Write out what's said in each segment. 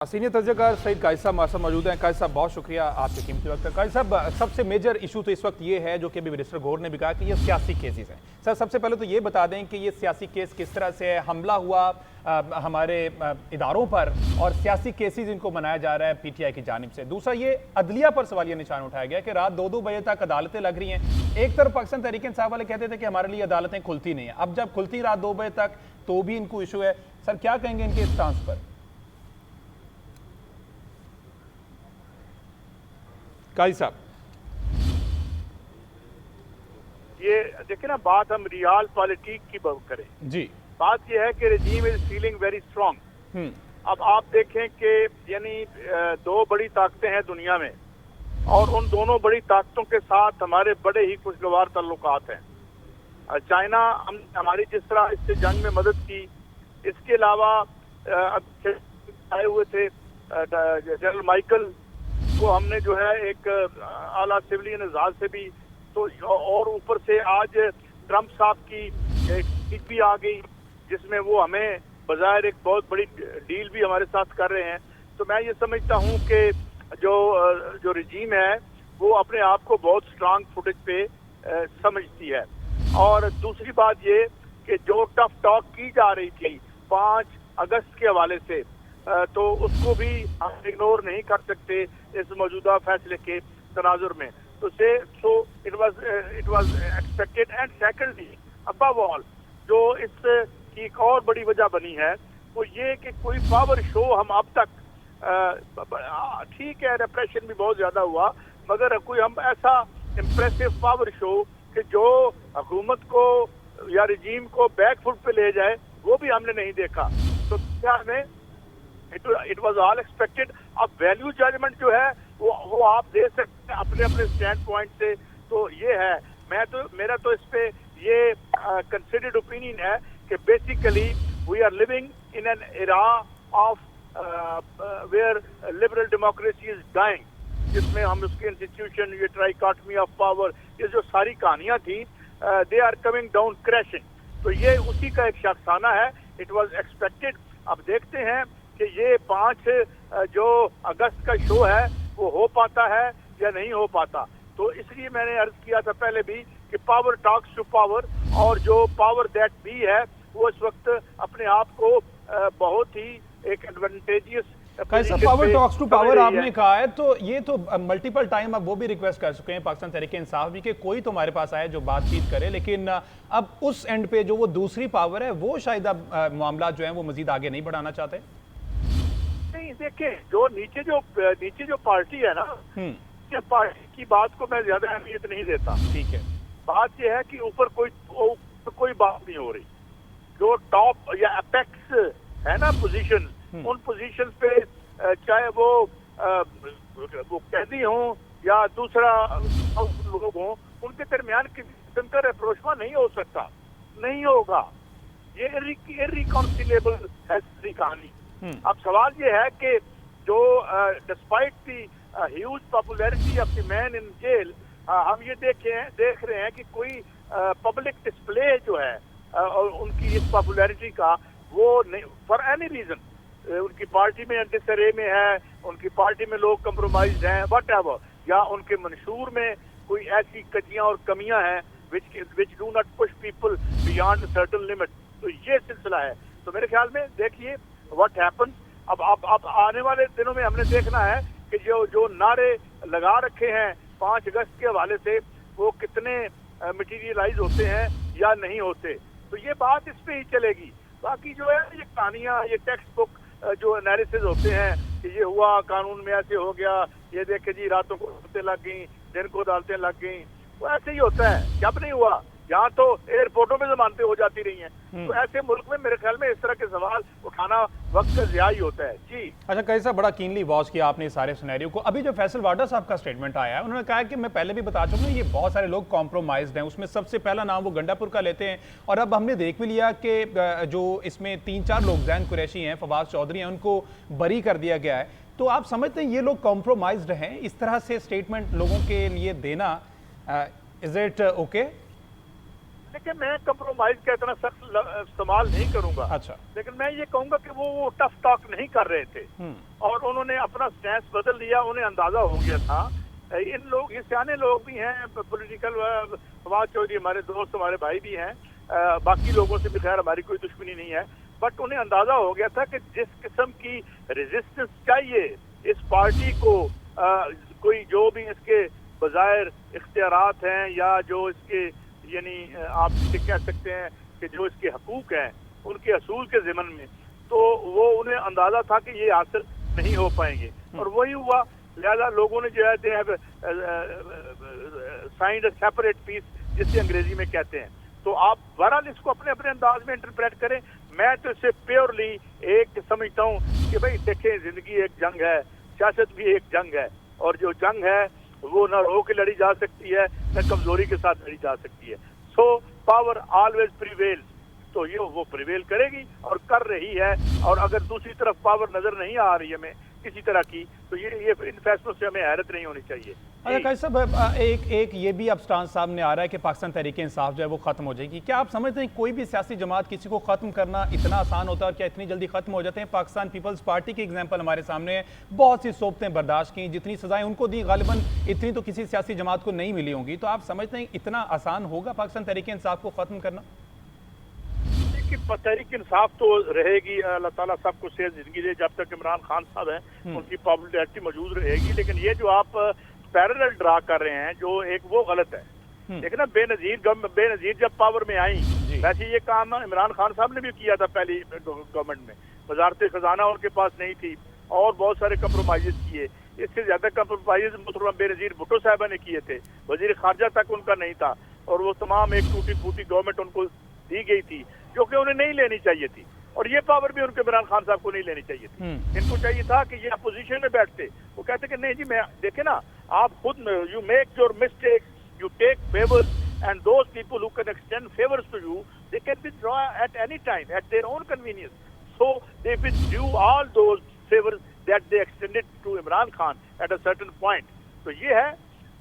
Senior तर्जकार Saeed कायद साहब हमारे साथ मौजूद हैं। कायद साहब, बहुत शुक्रिया आपके कीमती वक्त का। कायद साहब, सबसे मेजर इशू तो इस वक्त ये है, जो कि अभी मिनिस्टर गौर ने भी कहा, कि ये सियासी केसेस हैं। सर, सबसे पहले तो ये बता दें कि ये सियासी केस किस तरह से है, हमला हुआ हमारे इदारों पर और सियासी केसेस इनको मनाया जा रहा है पीटीआई की जानिब से। दूसरा, ये अदलिया पर सवालिया निशान उठाया गया कि रात 2-2 बजे तक अदालतें लग रही हैं। एक तरफ पाकिस्तान तहरीक इंसाफ वाले कहते थे कि हमारे लिए अदालतें खुलती नहीं है, अब जब खुलती रात 2 बजे तक तो भी इनको इशू है। सर, क्या कहेंगे इनके स्टांस पर? काजी साहब, ये देखिए ना, बात हम रियल पॉलिटिक की बात करें जी। बात ये है कि regime is feeling very strong. अब आप देखें कि यानी दो बड़ी ताकतें हैं दुनिया में, और उन दोनों बड़ी ताकतों के साथ हमारे बड़े ही खुशगवार ताल्लुकात हैं। चाइना हमारी जिस तरह इससे जंग में मदद की, इसके अलावा आए हुए थे जनरल माइकल को हमने जो है एक आला सिविलियन एजाज से भी, तो और ऊपर से आज ट्रंप साहब की एक भी आ गई जिसमें वो हमें बजाय एक बहुत बड़ी डील भी हमारे साथ कर रहे हैं। तो मैं ये समझता हूँ कि जो रजीम है वो अपने आप को बहुत स्ट्रांग फुटेज पे समझती है। और दूसरी बात ये कि जो टफ टॉक की जा रही थी 5 अगस्त के हवाले से, तो उसको भी हम इग्नोर नहीं कर सकते इस मौजूदा फैसले के तनाजुर में। तो it was expected. And secondly, above all, जो इस की एक और बड़ी वजह बनी है वो ये कि कोई पावर शो हम अब तक, ठीक है रेप्रेशन भी बहुत ज्यादा हुआ, मगर कोई हम ऐसा इम्प्रेसिव पावर शो कि जो हुकूमत को या रजीम को बैक फुट पे ले जाए, वो भी हमने नहीं देखा। तो क्या हमें इट वॉज ऑल एक्सपेक्टेड। अब वैल्यू जजमेंट जो है वो आप दे सकते हैं अपने अपने स्टैंड पॉइंट से। तो ये है, मेरा तो इस पे ये कंसिडर्ड ओपिनियन है कि basically we are living in an era of where liberal democracy is dying, जिसमें हम उसके इंस्टीट्यूशन, ये ट्राइकॉटमी ऑफ पावर, ये जो सारी कहानियां थी, they are coming down crashing. तो ये उसी का एक शख्साना है। It was expected. अब देखते हैं कि ये 5 जो अगस्त का शो है वो हो पाता है या नहीं हो पाता। तो इसलिए मैंने अर्ज किया था पहले भी कि पावर टॉक्स टू पावर, और जो पावर दैट भी है वो इस वक्त अपने आप को बहुत ही एक advantageous power talks to power आपने कहा है, तो ये तो मल्टीपल टाइम अब वो भी रिक्वेस्ट कर चुके हैं पाकिस्तान तहरीक इंसाफ भी कि कोई तो हमारे पास आए जो बातचीत करे, लेकिन अब उस एंड पे जो वो दूसरी पावर है वो शायद अब मामला जो है वो मजीद आगे नहीं बढ़ाना चाहते। नहीं, देखिए, जो नीचे जो पार्टी है ना, पार्टी की बात को मैं ज्यादा अहमियत नहीं देता। ठीक है, बात यह है कि ऊपर कोई बात नहीं हो रही। जो टॉप या एपेक्स है ना पोजीशन, उन पोजीशन पे चाहे वो कैदी हों या दूसरा लोग हों, उनके दरमियान किसी किस्म का रेप्रोचमा नहीं हो सकता, नहीं होगा। ये इररिकॉन्सिलेबल है कहानी। अब सवाल ये है कि जो despite the huge popularity of the man in jail, हम ये देख रहे हैं कि कोई पब्लिक डिस्प्ले जो है और उनकी इस पॉपुलैरिटी का, वो नहीं फॉर एनी रीजन, उनकी पार्टी में डिसरे में है, उनकी पार्टी में लोग कंप्रोमाइज हैं, वट एवर, या उनके मंशूर में कोई ऐसी कजियां और कमियां हैं which do not push people beyond certain limit. तो ये सिलसिला है। तो मेरे ख्याल में देखिए व्हाट हैपन्स। अब आने वाले दिनों में हमने देखना है कि जो नारे लगा रखे हैं 5 अगस्त के हवाले से, वो कितने मटेरियलाइज होते हैं या नहीं होते। तो ये बात इस पे ही चलेगी। बाकी जो है ये कहानियां, ये टेक्स्ट बुक जो एनालिसिस होते हैं कि ये हुआ, कानून में ऐसे हो गया, ये देखे जी रातों को अदालतें लग गई, दिन को अदालतें लग गई, वो ऐसे ही होता है। जब नहीं हुआ, यहाँ तो एयरपोर्टों में जमानतें हो जाती रही हैं। तो ऐसे मुल्क में मेरे ख्याल में इस तरह के सवाल उठाना वक्त का ज़िया ही होता है। जी अच्छा, कैसा बड़ा कीनली वॉच किया आपने सारे सिनेरियो को। अभी जो फैसल वाडा साहब का स्टेटमेंट आया है, उन्होंने कहा कि मैं पहले भी बता चुका हूँ, ये बहुत सारे लोग कॉम्प्रोमाइज्ड हैं। उसमें सबसे पहला नाम वो गंडापुर का लेते हैं, और अब हमने देख भी लिया कि जो इसमें 3-4 लोग जैन कुरैशी हैं, फवाद चौधरी हैं, उनको बरी कर दिया गया है। तो आप समझते हैं ये लोग कॉम्प्रोमाइज्ड हैं? इस तरह से स्टेटमेंट लोगों के लिए देना, इज इट ओके? लेकिन मैं कंप्रोमाइज का इतना सख्त इस्तेमाल नहीं करूंगा। अच्छा। लेकिन मैं ये कहूंगा कि वो टफ टॉक नहीं कर रहे थे और उन्होंने अपना स्टैंड बदल लिया। उन्हें अंदाजा हो गया था, इन लोग, ये सियाने लोग भी हैं, पॉलिटिकल, फवाद चौधरी हमारे दोस्त, हमारे भाई भी हैं, बाकी लोगों से भी खैर हमारी कोई दुश्मनी नहीं है, बट उन्हें अंदाजा हो गया था कि जिस किस्म की रेजिस्टेंस चाहिए इस पार्टी को, कोई जो भी इसके बजायर इख्तियारात हैं या जो इसके, यानी आप इसे कह सकते हैं कि जो इसके हकूक हैं उनके असूल के ज़िमन में, तो वो उन्हें अंदाजा था कि ये हासिल नहीं हो पाएंगे और वही हुआ। लिहाजा लोगों ने जो है they have signed a separate piece, जिसे अंग्रेजी में कहते हैं। तो आप बहरहाल इसको अपने अपने अंदाज में इंटरप्रेट करें। मैं तो इसे प्योरली एक समझता हूँ कि भाई देखें, जिंदगी एक जंग है, सियासत भी एक जंग है, और जो जंग है वो न रो के लड़ी जा सकती है न कमजोरी के साथ लड़ी जा सकती है। सो पावर ऑलवेज प्रिवेल्स, तो ये वो प्रिवेल करेगी और कर रही है। और अगर दूसरी तरफ पावर नजर नहीं आ रही है हमें किसी तरह की, तो ये इन फैसलों से हमें हैरत नहीं होनी चाहिए। अच्छा काजी साहब, एक ये भी अब स्टांस सामने आ रहा है कि पाकिस्तान तहरीक इंसाफ जो है वो खत्म हो जाएगी। क्या आप समझते हैं कोई भी सियासी जमात किसी को खत्म करना इतना आसान होता है और क्या इतनी जल्दी खत्म हो जाते हैं? पाकिस्तान पीपल्स पार्टी की एग्जाम्पल हमारे सामने है, बहुत सी सोबतें बर्दाश्त की, जितनी सजाएं उनको दी गालिबन इतनी तो किसी सियासी जमात को नहीं मिली होंगी। तो आप समझते हैं इतना आसान होगा पाकिस्तान तहरीक इंसाफ को खत्म करना? तहरीक इंसाफ तो रहेगी, अल्लाह ताला सबको सेहत जिंदगी दे, जब तक इमरान खान साहब हैं उनकी पॉपुलैरिटी मौजूद रहेगी। लेकिन ये जो आप पैरेलल ड्रा कर रहे हैं, जो एक वो गलत है। देखना, बेनजीर जब पावर में आई, वैसे ये काम इमरान खान साहब ने भी किया था पहली गवर्नमेंट में। वजारत खजाना उनके पास नहीं थी और बहुत सारे कंप्रोमाइज किए। इससे ज्यादा कंप्रोमाइज मोहतरमा बेनजीर भुट्टो साहबा ने किए थे, वजीर खारजा तक उनका नहीं था, और वो तमाम एक टूटी फूटी गवर्नमेंट उनको दी गई थी जो कि उन्हें नहीं लेनी चाहिए थी। और ये पावर भी उनके इमरान खान साहब को नहीं लेनी चाहिए थी। इनको चाहिए था कि ये अपोजिशन में बैठते, वो कहते कि नहीं जी, मैं देखे ना, आप खुद you make your mistake, you take favours, and those people who can extend favours to you, they can withdraw at any time at their own convenience. So they withdrew all those favours that they extended to Imran Khan at a certain point. तो ये है।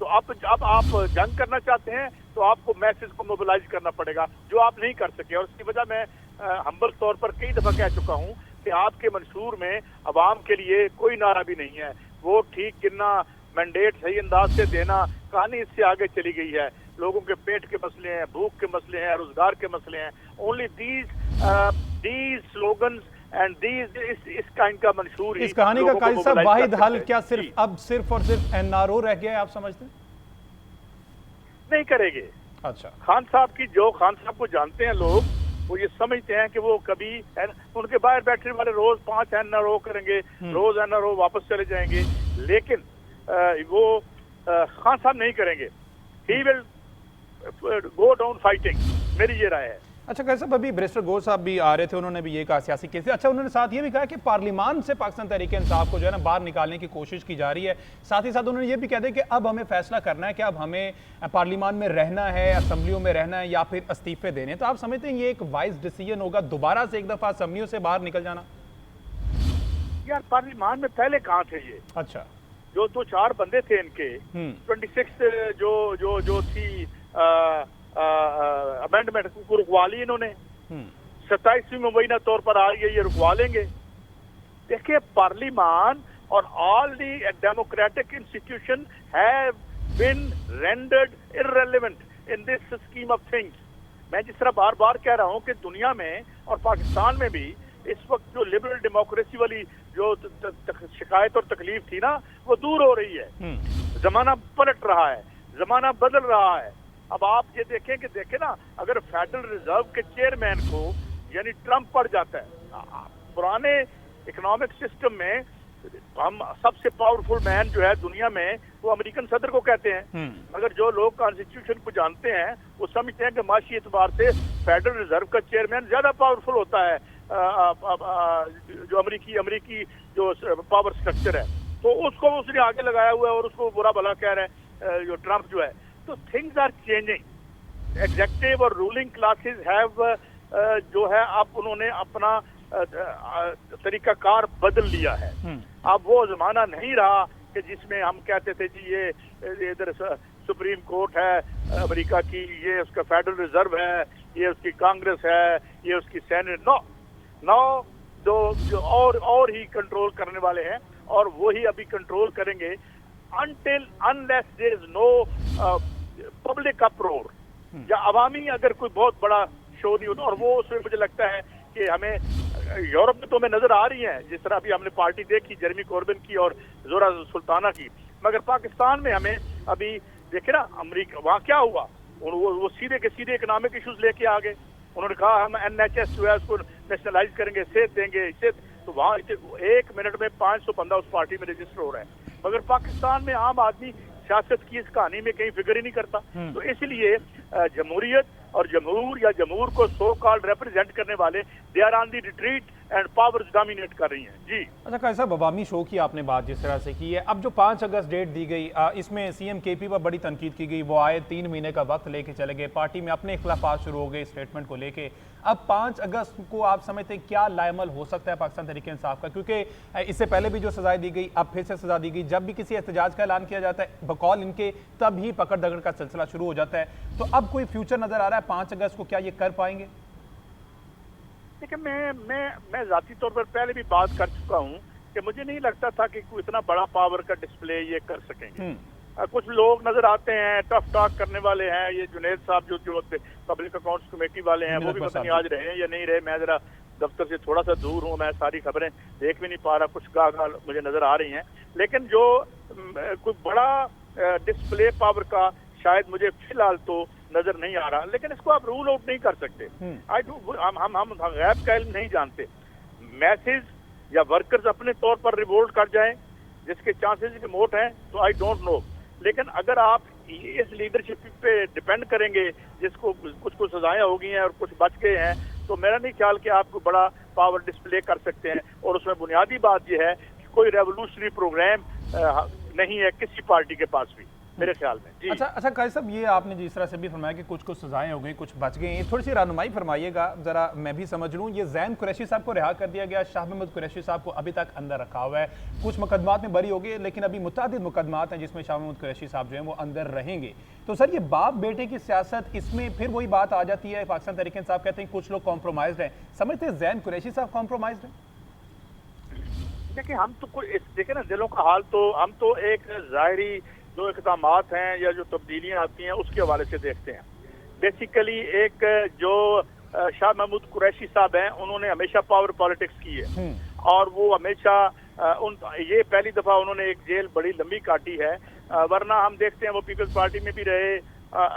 तो अब आप जंग करना चाहते हैं तो आपको मैसेज को मोबिलाइज करना पड़ेगा, जो आप नहीं कर सके। और इसकी वजह मैं हम्बल तौर पर कई दफा कह चुका हूं कि आपके मंशूर में अवाम के लिए कोई नारा भी नहीं है। वो ठीक गिनना, मैंडेट सही अंदाज से देना, कहानी इससे आगे चली गई है। लोगों के पेट के मसले हैं, भूख के मसले हैं, रोजगार के मसले हैं। Only these slogans and these इस काइंड का मंशूर ही इस कहानी का काजी साहब वाहिद हल क्या सिर्फ और सिर्फ एनआरओ रह गया है, आप समझते हैं? नहीं करेंगे। अच्छा, खान साहब को जानते हैं लोग, वो ये समझते हैं कि वो कभी उनके बाहर बैठने वाले रोज 5 एनआरओ करेंगे, रोज एनआरओ वापस चले जाएंगे, लेकिन वो खान साहब नहीं करेंगे। He will go down fighting, मेरी ये राय है। अच्छा कैसे, अभी बैरिस्टर गौर साहब भी आ रहे थे, उन्होंने भी ये कहा सियासी केस। अच्छा, उन्होंने साथ ये भी कहा कि पार्लियामान से पाकिस्तान तहरीक इंसाफ को जो है ना बाहर निकालने की कोशिश की जा रही है। साथ ही साथ उन्होंने ये भी कह दिया कि अब हमें फैसला करना है कि अब हमें पार्लियामान में रहना है, असम्बलियों में रहना है या फिर इस्तीफे देने। तो आप समझते हैं ये एक वाइज डिसीजन होगा दोबारा से एक दफा असम्बलियों से बाहर निकल जाना? यार पार्लियामान में पहले कहाँ थे ये? अच्छा, जो 2-4 बंदे थे इनके, 26 जो थी अमेंडमेंट को रुकवा ली इन्होंने। 27वीं मुबैना तौर पर आ रही है, ये रुकवा लेंगे। देखिए, पार्लियामान और all the democratic institution have been rendered irrelevant in this scheme of things. मैं जिस तरह बार बार कह रहा हूं कि दुनिया में और पाकिस्तान में भी इस वक्त जो लिबरल डेमोक्रेसी वाली जो शिकायत और तकलीफ थी ना, वो दूर हो रही है। जमाना पलट रहा है, जमाना बदल रहा है। अब आप ये देखें ना, अगर फेडरल रिजर्व के चेयरमैन को यानी ट्रंप पड़ जाता है, पुराने इकोनॉमिक सिस्टम में हम सबसे पावरफुल मैन जो है दुनिया में वो अमेरिकन सदर को कहते हैं। मगर जो लोग कॉन्स्टिट्यूशन को जानते हैं वो समझते हैं कि माशी एतबार से फेडरल रिजर्व का चेयरमैन ज्यादा पावरफुल होता है जो अमेरिकी जो पावर स्ट्रक्चर है। तो उसको उसने आगे लगाया हुआ है और उसको बुरा भला कह रहे हैं जो ट्रंप जो है। तो थिंग्स आर चेंजिंग। एग्जेक्टिव और रूलिंग क्लासेस हैव जो है अब उन्होंने अपना तरीकाकार बदल लिया है। अब वो जमाना नहीं रहा कि जिसमें हम कहते थे जी ये इधर सुप्रीम कोर्ट है अमेरिका की, ये उसका फेडरल रिजर्व है, ये उसकी कांग्रेस है, ये उसकी सेनेट। नो नो, जो और ही कंट्रोल करने वाले हैं, और वो ही अभी कंट्रोल करेंगे unless there is no public uproar, या अवामी अगर कोई बहुत बड़ा शो नहीं होता। और वो उसमें मुझे लगता है कि हमें यूरोप में तो हमें नजर आ रही है, जिस तरह अभी हमने पार्टी देखी जेरेमी कॉर्बिन की और जोरा सुल्ताना की, मगर पाकिस्तान में हमें अभी देखे ना, अमेरिका वहाँ क्या हुआ, वो सीधे के सीधे इकोनॉमिक इश्यूज लेके आ गए। उन्होंने कहा हम NHS जो है उसको नेशनलाइज करेंगे, सेहत देंगे, इससे तो वहाँ 1 मिनट में 500 बंदा उस पार्टी में रजिस्टर हो रहा है। मगर पाकिस्तान में आम आदमी सियासत की इस कहानी में कहीं फिक्र ही नहीं करता। तो इसलिए जमहूरियत और जमहूर या जमहूर को सो कॉल्ड रिप्रेजेंट करने वाले they are on the retreat and powers dominate कर रही हैं। जी अच्छा, कैसा अवामी शो की आपने बात जिस तरह से की है, अब जो 5 अगस्त डेट दी गई, इसमें CM KP पर बड़ी तनकीद की गई, वो आए 3 महीने का वक्त लेके चले गए, पार्टी में अपने इख्लाफात शुरू हो गए स्टेटमेंट को लेके। अब 5 अगस्त को आप समझते हैं क्या लाएमल हो सकता है पाकिस्तान तहरीक इंसाफ का? क्योंकि इससे पहले भी जो सजाएं दी गई, अब फिर से सजा दी गई, जब भी किसी एहतजाज का ऐलान किया जाता है बकौल इनके, तब ही पकड़ दगड़ का सिलसिला शुरू हो जाता है। तो अब कोई फ्यूचर नजर आ रहा है 5 अगस्त को, क्या ये कर पाएंगे? देखिए, मैं जाती तौर पर पहले भी बात कर चुका हूँ कि मुझे नहीं लगता था कि कोई इतना बड़ा पावर का डिस्प्ले ये कर सकेंगे। कुछ लोग नजर आते हैं टफ टॉक करने वाले हैं, ये जुनेद साहब जो पब्लिक अकाउंट्स कमेटी वाले हैं, वो भी पता नहीं आज रहे या नहीं रहे। मैं जरा दफ्तर से थोड़ा सा दूर हूँ, मैं सारी खबरें देख भी नहीं पा रहा, कुछ गाह मुझे नजर आ रही हैं। लेकिन जो कोई बड़ा डिस्प्ले पावर का शायद मुझे फिलहाल तो नजर नहीं आ रहा, लेकिन इसको आप रूल आउट नहीं कर सकते। हम गैब का इल्म नहीं जानते। मैसेज या वर्कर्स अपने तौर पर रिवोल्ट कर जाएं, जिसके चांसेस रिमोट हैं, तो आई डोंट नो। लेकिन अगर आप इस लीडरशिप पे डिपेंड करेंगे, जिसको कुछ सजाएं हो गई हैं और कुछ बच गए हैं, तो मेरा नहीं ख्याल कि आप कोई बड़ा पावर डिस्प्ले कर सकते हैं। और उसमें बुनियादी बात यह है कि कोई रेवोल्यूशनरी प्रोग्राम नहीं है किसी पार्टी के पास भी, मेरे ख्याल में। जी। अच्छा काजी साहब, ये आपने जिस तरह से भी फरमाया कि कुछ सजाएं हो गई, कुछ बच गई हैं, थोड़ी सी रहनुमाई फरमाइएगा जरा, मैं भी समझ लूँ। ये जैन कुरैशी साहब को रिहा कर दिया गया, शाह महमूद कुरैशी साहब को अभी तक अंदर रखा हुआ है, कुछ मुकदमात में बरी हो गए, लेकिन अभी मुतादिद मुकदमात हैं जिसमें शाह महमूद कुरैशी साहब जो है वो अंदर रहेंगे। तो सर, ये बाप बेटे की सियासत, इसमें फिर वही बात आ जाती है, पाकिस्तान तहरीक इंसाफ कहते हैं कुछ लोग कॉम्प्रोमाइज हैं, समझते हैं जैन कुरैशी साहब कॉम्प्रोमाइज हैं? देखिए, हम तो देखे ना, दिलों का हाल तो हम तो एक ज़ाहिरी जो इक़दामात हैं या जो तब्दीलियां आती हैं उसके हवाले से देखते हैं। बेसिकली एक जो शाह महमूद कुरैशी साहब हैं, उन्होंने हमेशा पावर पॉलिटिक्स की है, और वो हमेशा ये पहली दफा उन्होंने एक जेल बड़ी लंबी काटी है, वरना हम देखते हैं वो पीपल्स पार्टी में भी रहे,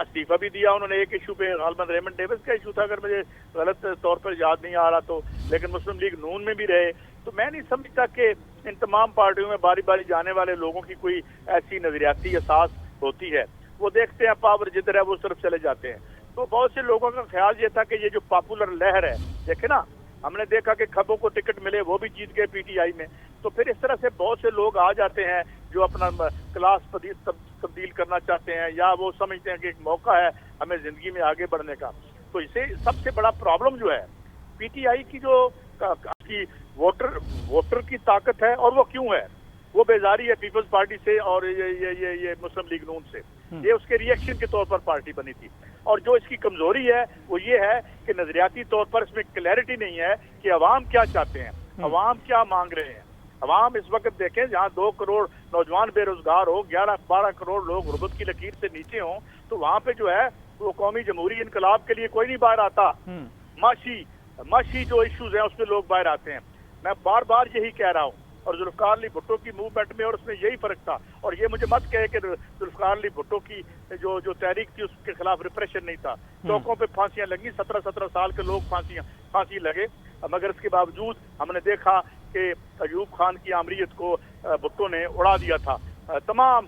इस्तीफा भी दिया उन्होंने एक इशू पे, गालिबन रेमंड डेविस का इशू था अगर मुझे गलत तौर पर याद नहीं आ रहा तो, लेकिन मुस्लिम लीग नून में भी रहे। तो मैं नहीं समझता कि इन तमाम पार्टियों में बारी बारी जाने वाले लोगों की कोई ऐसी नजरियाती एहसास होती है। वो देखते हैं पावर जिधर है वो सिर्फ चले जाते हैं। तो बहुत से लोगों का ख्याल ये था कि ये जो पॉपुलर लहर है, देखे ना, हमने देखा कि खबों को टिकट मिले, वो भी जीत गए PTI में। तो फिर इस तरह से बहुत से लोग आ जाते हैं जो अपना क्लास तब्दील करना चाहते हैं, या वो समझते हैं कि एक मौका है हमें जिंदगी में आगे बढ़ने का। तो इसे सबसे बड़ा प्रॉब्लम जो है PTI की जो वोटर की ताकत है, और वो क्यों है, वो बेजारी है पीपल्स पार्टी से और ये मुस्लिम लीग नून से। ये उसके रिएक्शन के तौर पर पार्टी बनी थी। और जो इसकी कमजोरी है वो ये है कि नजरियाती तौर पर इसमें क्लैरिटी नहीं है कि अवाम क्या चाहते हैं, अवाम क्या मांग रहे हैं। अवाम इस वक्त देखें, जहाँ 2 करोड़ नौजवान बेरोजगार हो, 11-12 करोड़ लोग गुर्बत की लकीर से नीचे हों, तो वहाँ पे जो है वो कौमी जमहूरी इनकलाब के लिए कोई नहीं बाहर आता। माशी जो इश्यूज हैं उसमें लोग बाहर आते हैं। मैं बार बार यही कह रहा हूँ, और जुल्फकार अली भुट्टो की मूवमेंट में और उसमें यही फर्क था। और ये मुझे मत कहे कि जुल्फकार अली भुट्टो की जो तहरीक थी उसके खिलाफ रिप्रेशन नहीं था। चौकों पे फांसियां लगी, 17-17 साल के लोग फांसी लगे, मगर इसके बावजूद हमने देखा कि अयूब खान की आमरीत को भुट्टो ने उड़ा दिया था तमाम।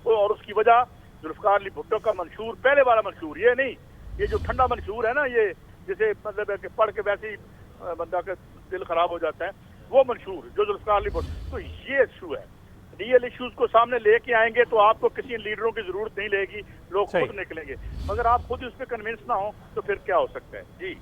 और उसकी वजह जुल्फकार अली भुट्टो का मंशूर, पहले वाला मंशूर, ये नहीं, ये जो ठंडा मंशूर है ना, ये जिसे मतलब है कि पढ़ के वैसे ही बंदा का दिल खराब हो जाता है, वो मंशूर जो जुल्फकार अली भुट्टो। तो ये इशू है, रियल इश्यूज को सामने लेके आएंगे तो आपको किसी लीडरों की जरूरत नहीं लगेगी, लोग खुद निकलेंगे। मगर आप खुद उस पर कन्विंस ना हो तो फिर क्या हो सकता है। जी।